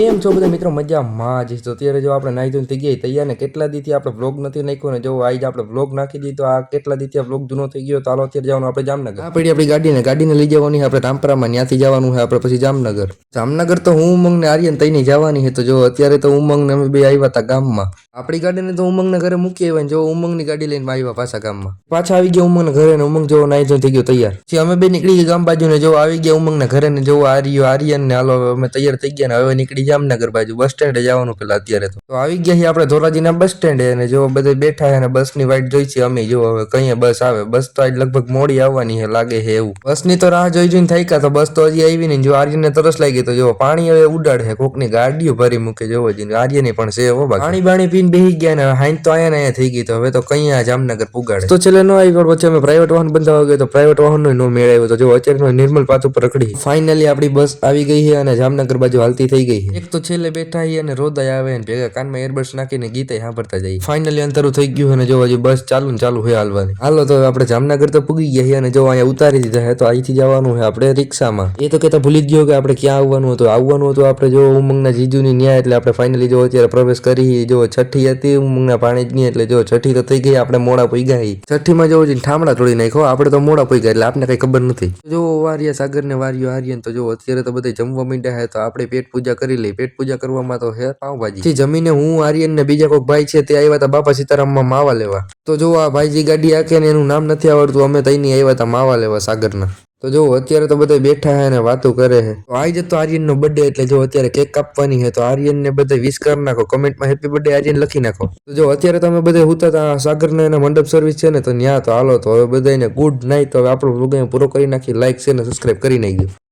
કેમ છો બધા મિત્રો? મજામાં જ તો અત્યારે જો આપણે નાઈ ધોઈને થઈ ગયા તૈયાર ને કેટલા દીથી આપણે વ્લોગ નથી નાખ્યો ને જો આજે આપણે વ્લોગ નાખી દીધો. આ કેટલા દીથી આ વ્લોગ જૂનો થઈ ગયો. ચાલો અત્યારે જવાનું આપણે જામનગર. આ પડી આપણી ગાડીને લઈ જવાની આપણે રામપરામાં, ત્યાંથી જવાનું છે આપણે પછી જામનગર તો હું ઉમંગ ને આર્યન તઈને જવાની છે. તો જો અત્યારે તો ઉમંગ ને અમે બે આવ્યા હતા ગામમાં. આપણી ગાડીને તો ઉમંગ ને ઘરે મૂકી આવ્યા ને જો ઉમંગ ની ગાડી લઈને આવ્યા પાછા ગામમાં. પાછા આવી ગયા ઉમંગ ને ઘરે ને ઉમંગ જો નાઈ ધોઈને થઈ ગયો તૈયાર. પછી અમે બે નીકળી ગયા ગામ બાજુ ને જો આવી ગયા ઉમંગ ને ઘરે ને જો આર્યન ને હાલો અમે તૈયાર થઈ ગયા ને હવે નીકળી જામનગર બાજુ બસ સ્ટેન્ડે જવાનું પેલા અત્યારે તો આવી ગયા છીએ આપણે ધોરાજીના બસ સ્ટેન્ડે અને જો બધા બેઠા છે અને બસની વાઈટ જોઈ છે અમે. જો હવે કઈ બસ આવે. બસ તો આજ લગભગ મોડી આવવાની છે લાગે છે એવું. બસની તો રાહ જોઈને થઈ કા તો બસ તો હજી આવી નહીં. જો આર્યનને તરસ લાગી તો જો પાણી હવે ઉડાડે છે. કોકની ગાડીઓ ભરી મૂકે જોવો જ આર્યની પણ છે હો. પાણી બાણી પીને બેસી ગયા ને હાઈન તો અહીંયા થઈ ગઈ. તો હવે તો કઈ જામનગર પુગાડે તો છેલ્લે ન આવી. વચ્ચે અમે પ્રાઇવેટ વાહન બંધાવા ગયા તો પ્રાઇવેટ વાહન નો મેળવ્યો. તો જો અત્યારે નિર્મલ પાથ ઉપર રખડી. ફાઇનલી આપણી બસ આવી ગઈ છે અને જામનગર બાજુ હાલતી થઈ ગઈ છે. એક તો છેલ્લે બેઠા અને રોદાય આવે ને ભેગા કાનમાં એરબડ્સ નાખીને ગીતે સાંભળતા જાય. ફાઇનલી અંતરું થઈ ગયું અને જો હજી બસ ચાલુ હે હાલવાની. હાલો તો આપણે જામનગર તો પૂગી ગયા અને જો અહીંયા ઉતારી દીધા છે. તો અહીંથી જવાનું છે આપણે રિક્ષામાં. એ તો કેતા ભૂલી જ ગયો કે આપણે ક્યાં આવવાનું હતું આપણે જો ઉમંગના જીજુની ન્યાય એટલે આપણે ફાઇનલી જો અત્યારે પ્રવેશ કરી. જો છઠ્ઠી હતી ઉમંગના પાણી જ નહીં એટલે જો છઠ્ઠી તો થઈ ગઈ. આપણે મોડા પોઈ ગયા. છઠ્ઠીમાં જો ઠામડા તોડી નાખ્યો. આપણે તો મોડા પોઈ ગયા એટલે આપણે કઈ ખબર નથી. જો વારિયા સાગર ને વારિયો આર્યન તો જો અત્યારે તો બધા જમવા માંડ્યા છે. તો આપણે પેટ પૂજા કરી લઈ. પેટ પૂજા કરવામાં તો હે પાવભાજી. જમીને હું આર્યન ને બીજા કોઈ ભાઈ છે તે આવ્યા હતા બાપા સીતારામમાં માવા લેવા. તો જો આ ભાઈજી ગાડી આકે ને એનું નામ નથી આવડતું. અમે તઈની આવ્યા હતા માવા લેવા સાગરના. તો જો અત્યારે તો બધા બેઠા છે ને વાતો કરે છે. તો આજે તો આર્યન નો બર્થડે એટલે જો અત્યારે કેક કાપવાની છે. તો આર્યન ને બધા વિશ કરી નાખો. કમેન્ટમાં હેપી બર્થડે આર્યન લખી નાખો. તો જો અત્યારે તમે બધા હુતા સાગર ને મંડપ સર્વિસ છે ને તો ન્યા તો હાલો તો હવે બધાને ગુડ નાઇટ. તો હવે આપણો વ્લોગ પૂરો કરી નાખી. લાઈક છે ને સબસ્ક્રાઇબ કરી નાખજો.